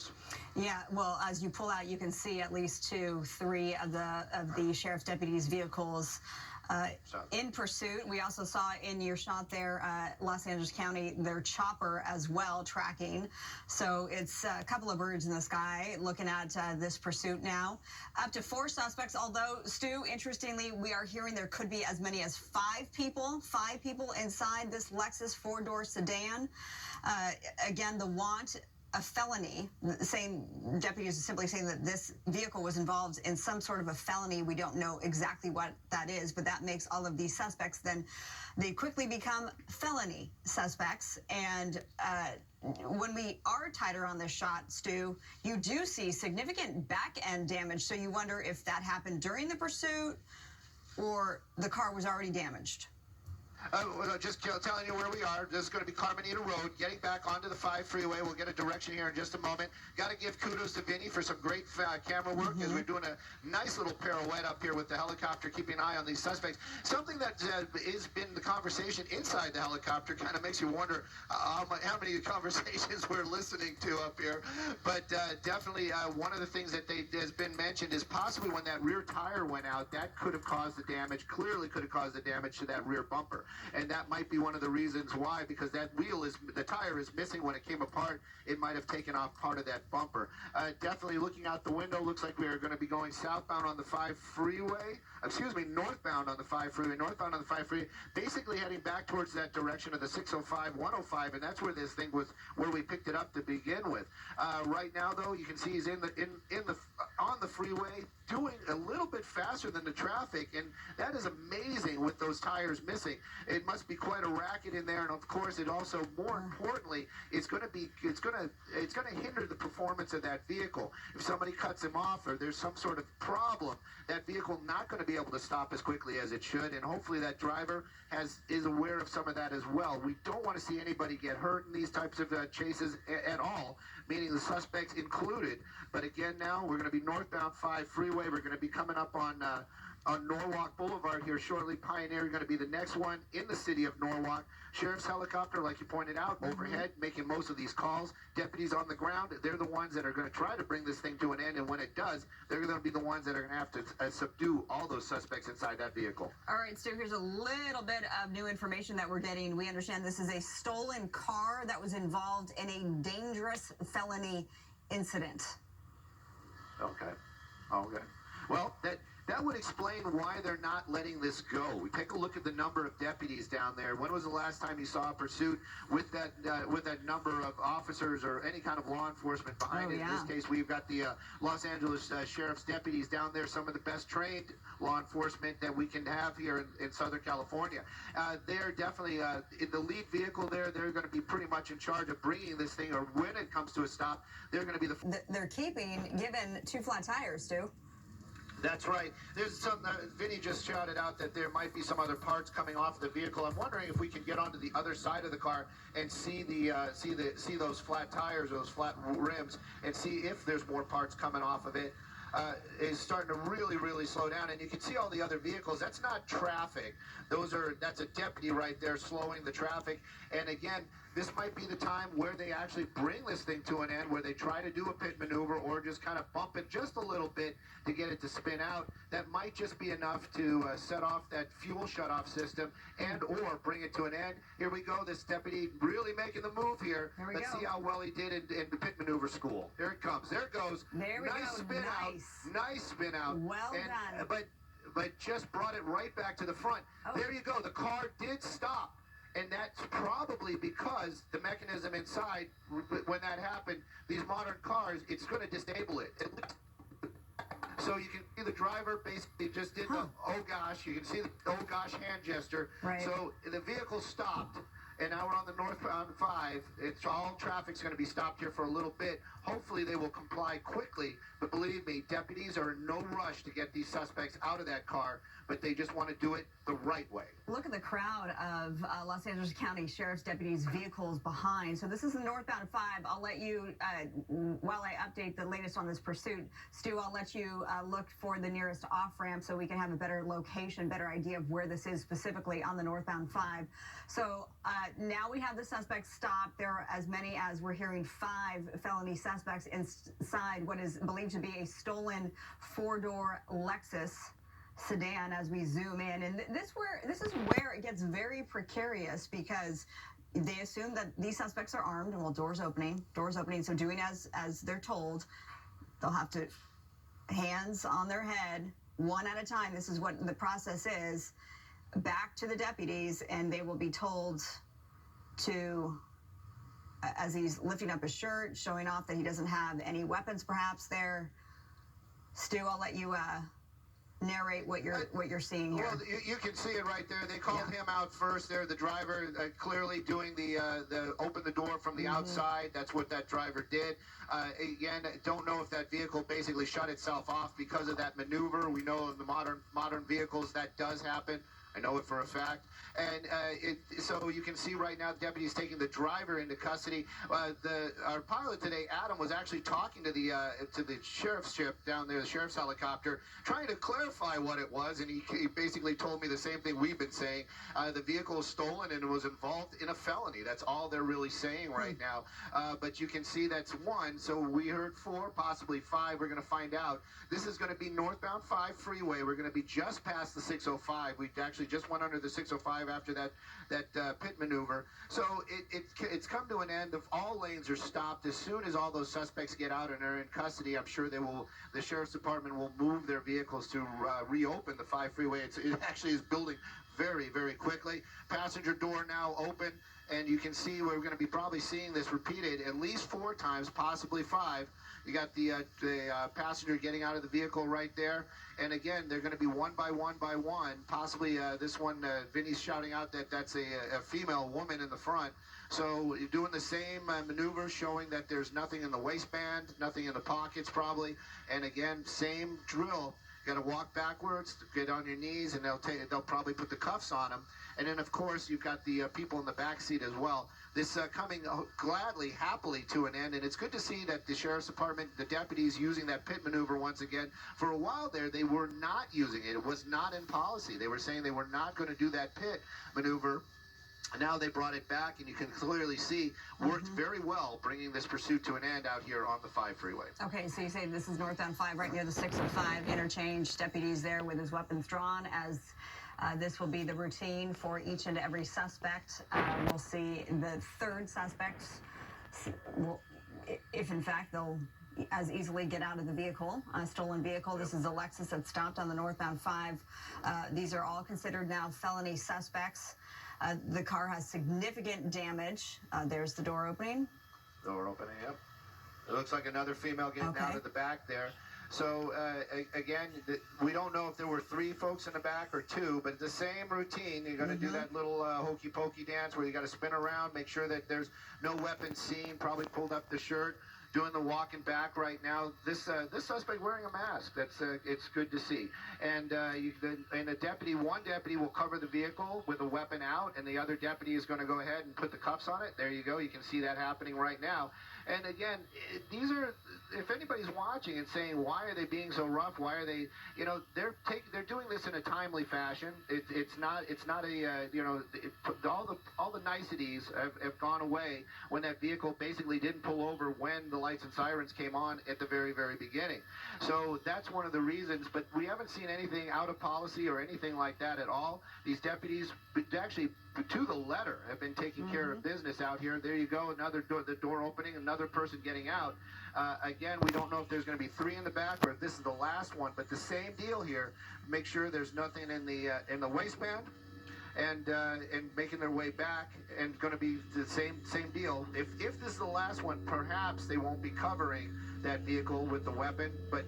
cars. Yeah, well, as you pull out, you can see at least three of the sheriff's deputies' vehicles in pursuit. We also saw in your shot there, Los Angeles County, their chopper as well tracking. So it's a couple of birds in the sky looking at this pursuit now. Up to 4 suspects, although, Stu, interestingly, we are hearing there could be as many as 5 people inside this Lexus 4-door sedan. Again, the want a felony. The same deputies are simply saying that this vehicle was involved in some sort of a felony. We don't know exactly what that is, but that makes all of these suspects, then they quickly become felony suspects. And when we are tighter on this shot, Stu, you do see significant back end damage. So you wonder if that happened during the pursuit or the car was already damaged. Just telling you where we are. This is going to be Carmenita Road, getting back onto the 5 freeway. We'll get a direction here in just a moment. Got to give kudos to Vinny for some great camera work as we're doing a nice little pirouette up here with the helicopter, keeping an eye on these suspects. Something that has been the conversation inside the helicopter kind of makes you wonder how many conversations we're listening to up here. But definitely one of the things that has been mentioned is possibly when that rear tire went out, that could have caused the damage, clearly could have caused the damage to that rear bumper. And that might be one of the reasons why, because that the tire is missing when it came apart. It might have taken off part of that bumper. Definitely looking out the window, looks like we are going to be going southbound on the 5 freeway. Excuse me, northbound on the 5 freeway. Northbound on the 5 freeway, basically heading back towards that direction of the 605, 105, and that's where this thing was, where we picked it up to begin with. Right now, though, you can see he's on the freeway, doing a little bit faster than the traffic, and that is amazing with those tires missing. It must be quite a racket in there, and of course, it also, more importantly, it's going to hinder the performance of that vehicle. If somebody cuts him off or there's some sort of problem, that vehicle not going to be able to stop as quickly as it should, and hopefully that driver is aware of some of that as well. We don't want to see anybody get hurt in these types of chases at all, meaning the suspects included. But again, now we're going to be northbound 5 freeway. We're going to be coming up on Norwalk Boulevard here shortly. Pioneer going to be the next one in the city of Norwalk. Sheriff's helicopter, like you pointed out, overhead, making most of these calls. Deputies on the ground, they're the ones that are going to try to bring this thing to an end, and when it does, they're going to be the ones that are going to have to subdue all those suspects inside that vehicle. All right, Stu, here's a little bit of new information that we're getting. We understand this is a stolen car that was involved in a dangerous felony incident. Okay. Well, that would explain why they're not letting this go. We take a look at the number of deputies down there. When was the last time you saw a pursuit with that number of officers or any kind of law enforcement behind it? In this case, we've got the Los Angeles Sheriff's Deputies down there, some of the best trained law enforcement that we can have here in Southern California. They're definitely in the lead vehicle there. They're going to be pretty much in charge of bringing this thing, or when it comes to a stop, they're going to be They're given 2 flat tires, Stu. That's right. There's some. Vinny just shouted out that there might be some other parts coming off the vehicle. I'm wondering if we can get onto the other side of the car and see those flat tires, those flat rims, and see if there's more parts coming off of it. Is starting to really slow down, and you can see all the other vehicles. That's not traffic. That's a deputy right there slowing the traffic. And again, this might be the time where they actually bring this thing to an end, where they try to do a pit maneuver or just kind of bump it just a little bit to get it to spin out. That might just be enough to set off that fuel shutoff system and or bring it to an end. Here we go. This deputy really making the move here. Let's see how well he did in the pit maneuver school. Here it comes. There it goes. There we go. Spin out. Nice spin out. Well done. But just brought it right back to the front. There you go. The car did stop. And that's probably because the mechanism inside, when that happened, these modern cars, it's going to disable it. So you can see the driver basically just did the oh gosh. You can see the oh gosh hand gesture. Right. So the vehicle stopped. And now we're on the northbound 5. It's all traffic's going to be stopped here for a little bit. Hopefully they will comply quickly. But believe me, deputies are in no rush to get these suspects out of that car, but they just want to do it the right way. Look at the crowd of Los Angeles County Sheriff's Deputies' vehicles behind. So this is the northbound 5. I'll let you, while I update the latest on this pursuit, Stu, I'll let you look for the nearest off-ramp so we can have a better location, better idea of where this is specifically on the northbound 5. So Now we have the suspects stopped. There are as many as we're hearing 5 felony suspects inside what is believed to be a stolen 4-door Lexus sedan as we zoom in. And this is where it gets very precarious because they assume that these suspects are armed. Well, doors opening. So doing as they're told, they'll have to hands on their head, one at a time. This is what the process is. Back to the deputies, and they will be told to, as he's lifting up his shirt, showing off that he doesn't have any weapons perhaps there. Stu, I'll let you narrate what you're seeing here. Well, you can see it right there. They called him out first there. The driver clearly doing the open the door from the outside. That's what that driver did. Again, don't know if that vehicle basically shut itself off because of that maneuver. We know in the modern vehicles that does happen. I know it for a fact. And so you can see right now the deputy's taking the driver into custody. Our pilot today, Adam, was actually talking to the sheriff's ship down there, the sheriff's helicopter, trying to clarify what it was, and he basically told me the same thing we've been saying. The vehicle was stolen and was involved in a felony. That's all they're really saying right now. But you can see that's 1. So we heard 4, possibly 5. We're going to find out. This is going to be northbound 5 freeway. We're going to be just past the 605. We actually just went under the 605 after that pit maneuver. So it's come to an end. If all lanes are stopped, as soon as all those suspects get out and are in custody, I'm sure the sheriff's department will move their vehicles to reopen the 5 freeway. It actually is building very, very quickly. Passenger door now open, and you can see we're going to be probably seeing this repeated at least 4 times, possibly 5. You got the passenger getting out of the vehicle right there. And again, they're going to be one by one by one. Possibly this one, Vinny's shouting out that that's a female woman in the front. So you're doing the same maneuver, showing that there's nothing in the waistband, nothing in the pockets probably. And again, same drill. You got to walk backwards, get on your knees, and they'll probably put the cuffs on them. And then, of course, you've got the people in the back seat as well. This coming gladly, happily to an end, and it's good to see that the sheriff's department, the deputies, using that pit maneuver once again. For a while there, they were not using it. It was not in policy. They were saying they were not going to do that pit maneuver. Now they brought it back, and you can clearly see worked very well, bringing this pursuit to an end out here on the 5 freeway. Okay, so you say this is northbound 5, right near the 605 interchange. Deputies there with his weapons drawn, as this will be the routine for each and every suspect. We'll see the 3rd suspect, if in fact they'll as easily get out of the vehicle, a stolen vehicle. This is a Lexus that stopped on the northbound 5. These are all considered now felony suspects. The car has significant damage. There's the door opening. Door opening, yep. It looks like another female getting out of the back there. So, again, we don't know if there were 3 folks in the back or 2, but the same routine. You're going to do that little hokey-pokey dance where you got to spin around, make sure that there's no weapons seen, probably pulled up the shirt, doing the walking back right now. This suspect wearing a mask. It's good to see. And one deputy will cover the vehicle with a weapon out, and the other deputy is going to go ahead and put the cuffs on it. There you go. You can see that happening right now. And again, these are, if anybody's watching and saying, why are they being so rough? Why are they, they're doing this in a timely fashion. It's not all the niceties have gone away when that vehicle basically didn't pull over when the lights and sirens came on at the very, very beginning. So that's one of the reasons, but we haven't seen anything out of policy or anything like that at all. These deputies actually, to the letter, have been taking care of business out here. There you go, another door, the door opening, another person getting out. Again, we don't know if there's going to be 3 in the back or if this is the last one, but the same deal here. Make sure there's nothing in the waistband, and making their way back, and going to be the same deal. If this is the last one, perhaps they won't be covering that vehicle with the weapon, but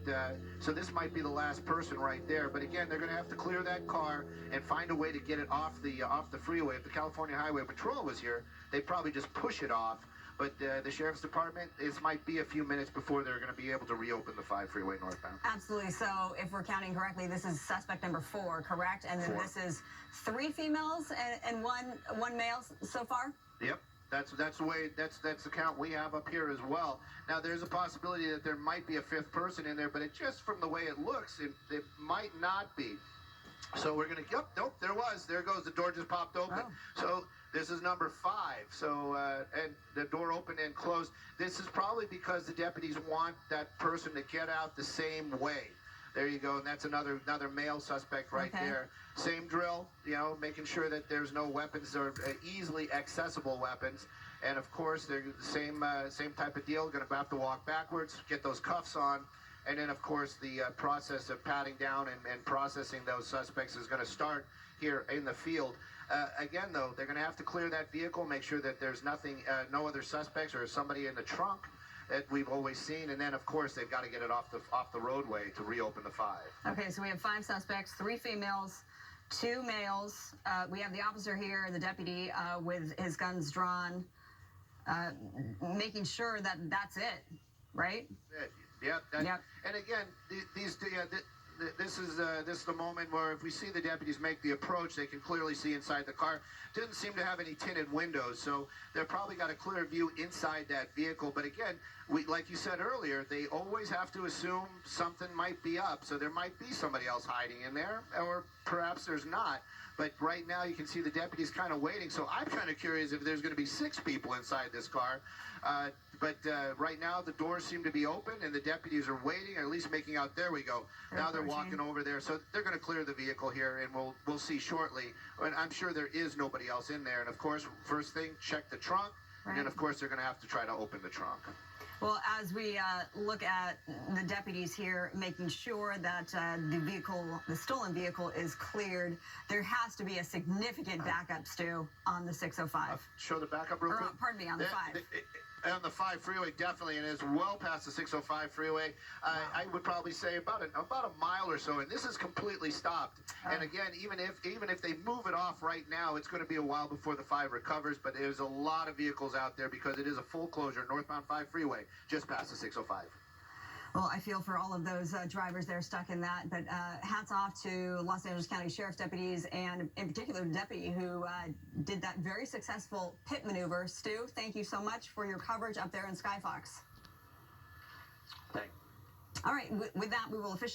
so this might be the last person right there. But again, they're going to have to clear that car and find a way to get it off the freeway. If the California Highway Patrol was here, they'd probably just push it off. But the Sheriff's Department, it might be a few minutes before they're going to be able to reopen the 5 freeway northbound. Absolutely. So if we're counting correctly, this is suspect number 4, correct? And then 4. This is 3 females and one male so far? Yep. That's the way. That's the count we have up here as well. Now there's a possibility that there might be a 5th person in there, but it just from the way it looks, it might not be. So we're going to, yep, nope, there goes, the door just popped open. Oh. So this is number 5. So, and the door opened and closed. This is probably because the deputies want that person to get out the same way. There you go, and that's another male suspect right there. Same drill, you know, making sure that there's no weapons or easily accessible weapons. And of course, they're the same type of deal. Going to have to walk backwards, get those cuffs on. And then, of course, the process of patting down and processing those suspects is going to start here in the field. Again, though, they're going to have to clear that vehicle, make sure that there's nothing, no other suspects or somebody in the trunk that we've always seen. And then, of course, they've got to get it off the roadway to reopen the 5. Okay, so we have 5 suspects, 3 females, 2 males. We have the officer here, the deputy, with his guns drawn, making sure that that's it, right? Yep. Yep. And again, this is the moment where if we see the deputies make the approach, they can clearly see inside the car. Didn't seem to have any tinted windows, so they've probably got a clear view inside that vehicle. But again, like you said earlier, they always have to assume something might be up. So there might be somebody else hiding in there, or perhaps there's not. But right now you can see the deputies kind of waiting. So I'm kind of curious if there's going to be 6 people inside this car. But right now the doors seem to be open and the deputies are waiting, or at least making out. There we go. Now they're walking over there. So they're going to clear the vehicle here, and we'll see shortly. And I'm sure there is nobody else in there. And of course, first thing, check the trunk. Right. And then of course they're going to have to try to open the trunk. Well, as we look at the deputies here making sure that the stolen vehicle is cleared, there has to be a significant backup, Stu, on the 605. Show the backup real quick. Pardon me, on the 5. On the 5 freeway, definitely, and it's well past the 605 freeway. I would probably say about a mile or so, and this is completely stopped. And again, even if they move it off right now, it's going to be a while before the 5 recovers. But there's a lot of vehicles out there because it is a full closure, northbound 5 freeway, just past the 605. Well, I feel for all of those drivers that are stuck in that, but hats off to Los Angeles County Sheriff Deputies, and in particular the deputy who did that very successful pit maneuver. Stu, thank you so much for your coverage up there in Skyfox. Thanks. All right, with that, we will officially